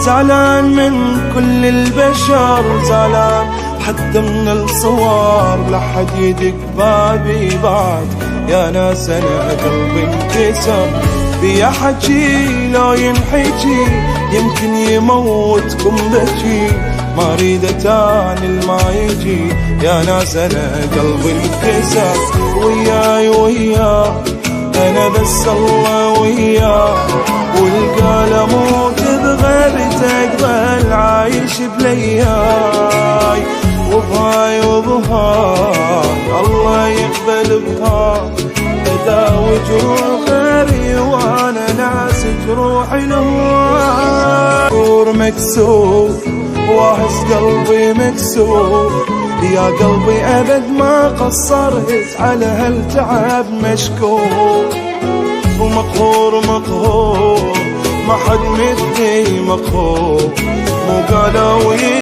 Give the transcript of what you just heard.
زعلان من كل البشر، زعلان حتى من الصور، لحد يدق بابي بعد يا ناس انا قلبي انكسر. بيا حكي لو ينحكي يمكن يموتكم بكي، ما اريد تاني ما يجي يا ناس انا قلبي انكسر. وياي وياه انا بس الله وياه، والقال اموت بغيرتك ظل عايش بلياي، وبهاي وبهاي الله يقبل بهاي، اداوي جروح غيري وانا ناس جروحي لهواي. مكسور واحس قلبي مكسور، يا قلبي ابد ما قصرت على هالتعب مشكور، ومقهور مقهور ما حد مثلي مقهور، مو قالوا